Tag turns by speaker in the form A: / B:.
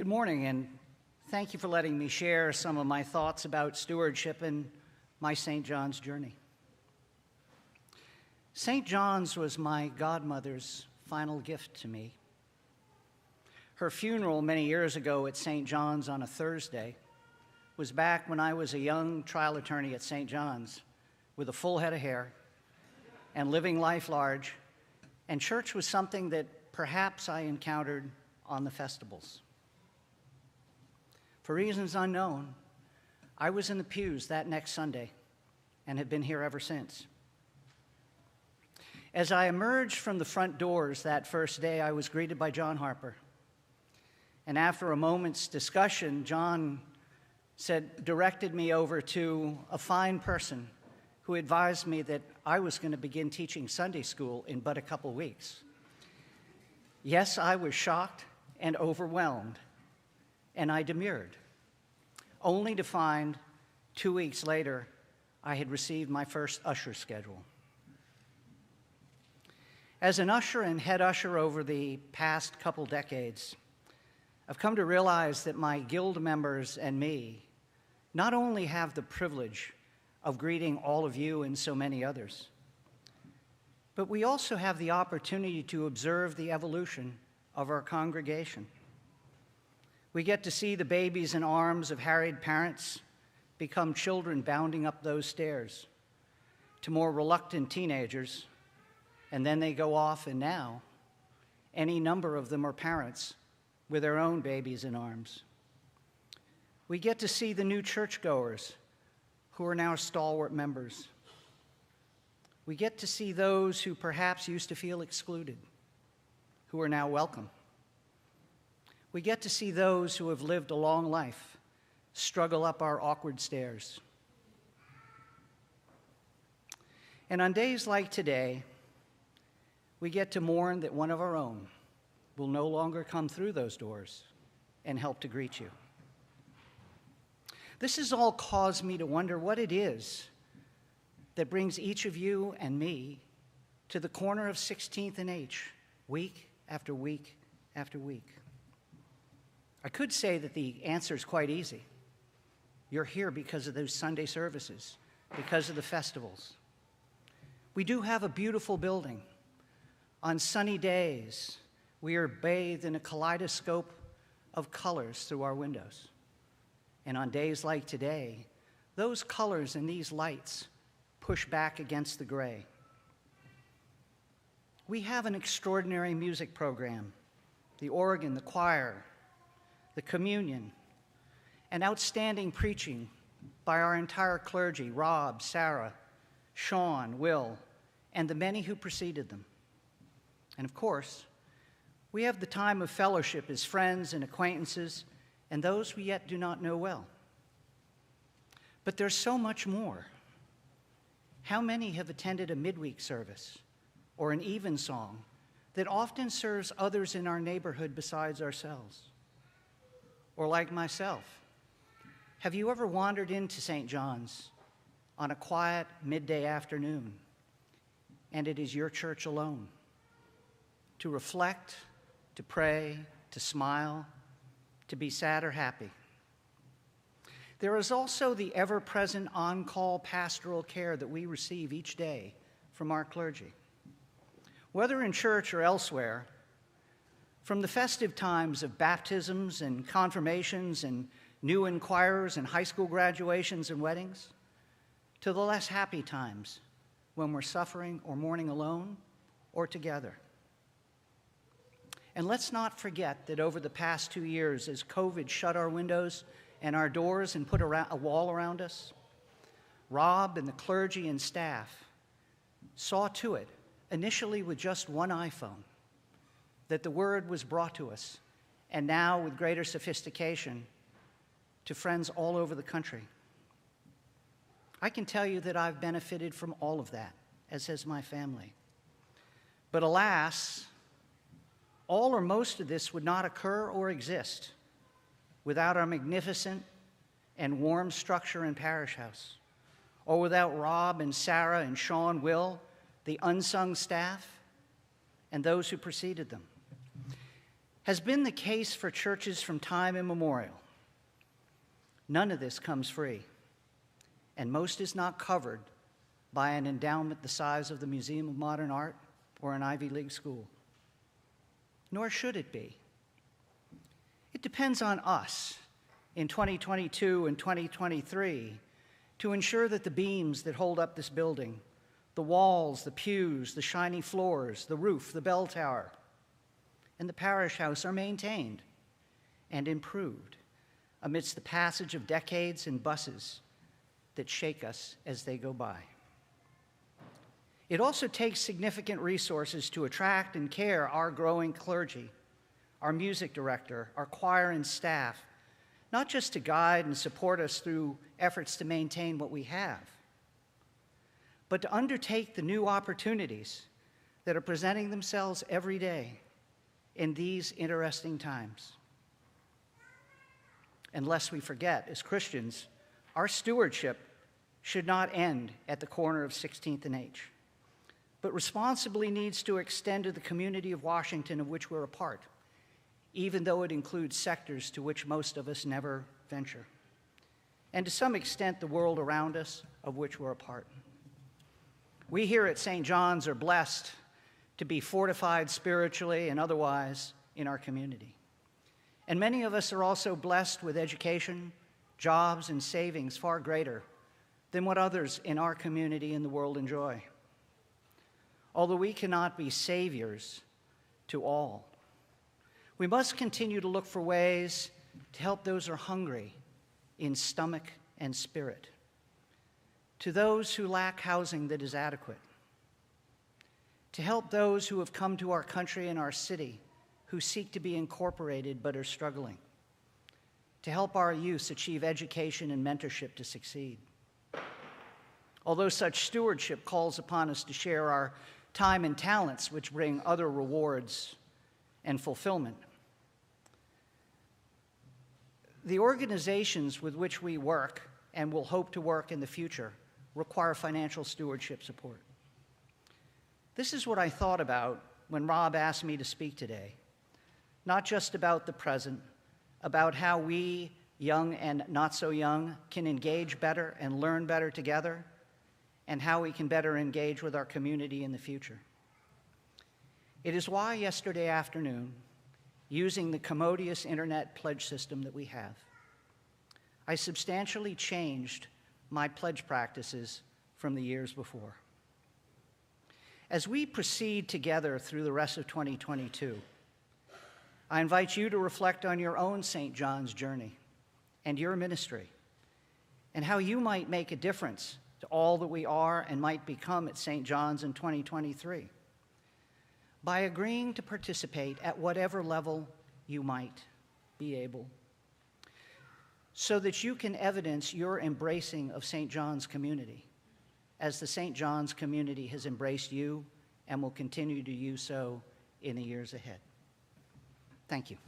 A: Good morning, and thank you for letting me share some of my thoughts about stewardship and my St. John's journey. St. John's was my godmother's final gift to me. Her funeral many years ago at St. John's on a Thursday was back when I was a young trial attorney at St. John's with a full head of hair and living life large, and church was something that perhaps I encountered on the festivals. For reasons unknown, I was in the pews that next Sunday and have been here ever since. As I emerged from the front doors that first day, I was greeted by John Harper. And after a moment's discussion, John directed me over to a fine person who advised me that I was going to begin teaching Sunday school in but a couple weeks. Yes, I was shocked and overwhelmed, and I demurred, only to find 2 weeks later I had received my first usher schedule. As an usher and head usher over the past couple decades, I've come to realize that my guild members and me not only have the privilege of greeting all of you and so many others, but we also have the opportunity to observe the evolution of our congregation. We get to see the babies in arms of harried parents become children bounding up those stairs, to more reluctant teenagers, and then they go off, and now any number of them are parents with their own babies in arms. We get to see the new churchgoers who are now stalwart members. We get to see those who perhaps used to feel excluded, who are now welcome. We get to see those who have lived a long life struggle up our awkward stairs. And on days like today, we get to mourn that one of our own will no longer come through those doors and help to greet you. This has all caused me to wonder what it is that brings each of you and me to the corner of 16th and H, week after week after week. I could say that the answer is quite easy. You're here because of those Sunday services, because of the festivals. We do have a beautiful building. On sunny days, we are bathed in a kaleidoscope of colors through our windows. And on days like today, those colors and these lights push back against the gray. We have an extraordinary music program, the organ, the choir, the communion, and outstanding preaching by our entire clergy, Rob, Sarah, Sean, Will, and the many who preceded them. And of course, we have the time of fellowship as friends and acquaintances and those we yet do not know well. But there's so much more. How many have attended a midweek service or an evensong that often serves others in our neighborhood besides ourselves? Or like myself, have you ever wandered into St. John's on a quiet midday afternoon and it is your church alone? To reflect, to pray, to smile, to be sad or happy. There is also the ever-present on-call pastoral care that we receive each day from our clergy. Whether in church or elsewhere, from the festive times of baptisms and confirmations and new inquirers and high school graduations and weddings, to the less happy times when we're suffering or mourning alone or together. And let's not forget that over the past 2 years, as COVID shut our windows and our doors and put a wall around us, Rob and the clergy and staff saw to it, initially with just one iPhone, that the word was brought to us, and now with greater sophistication, to friends all over the country. I can tell you that I've benefited from all of that, as has my family. But alas, all or most of this would not occur or exist without our magnificent and warm structure and parish house, or without Rob and Sarah and Sean, Will, the unsung staff, and those who preceded them. has been the case for churches from time immemorial. None of this comes free, and most is not covered by an endowment the size of the Museum of Modern Art or an Ivy League school. Nor should it be. It depends on us in 2022 and 2023 to ensure that the beams that hold up this building, the walls, the pews, the shiny floors, the roof, the bell tower, and the parish house are maintained and improved amidst the passage of decades and buses that shake us as they go by. It also takes significant resources to attract and care our growing clergy, our music director, our choir and staff, not just to guide and support us through efforts to maintain what we have, but to undertake the new opportunities that are presenting themselves every day in these interesting times. And lest we forget, as Christians, our stewardship should not end at the corner of 16th and H, but responsibly needs to extend to the community of Washington of which we're a part, even though it includes sectors to which most of us never venture, and to some extent the world around us of which we're a part. We here at St. John's are blessed to be fortified spiritually and otherwise in our community. And many of us are also blessed with education, jobs, and savings far greater than what others in our community and the world enjoy. Although we cannot be saviors to all, we must continue to look for ways to help those who are hungry in stomach and spirit, to those who lack housing that is adequate, to help those who have come to our country and our city who seek to be incorporated but are struggling, to help our youth achieve education and mentorship to succeed. Although such stewardship calls upon us to share our time and talents, which bring other rewards and fulfillment, the organizations with which we work and will hope to work in the future require financial stewardship support. This is what I thought about when Rob asked me to speak today, not just about the present, about how we, young and not so young, can engage better and learn better together, and how we can better engage with our community in the future. It is why yesterday afternoon, using the commodious internet pledge system that we have, I substantially changed my pledge practices from the years before. As we proceed together through the rest of 2022, I invite you to reflect on your own St. John's journey and your ministry, and how you might make a difference to all that we are and might become at St. John's in 2023 by agreeing to participate at whatever level you might be able, so that you can evidence your embracing of St. John's community as the St. John's community has embraced you and will continue to do so in the years ahead. Thank you.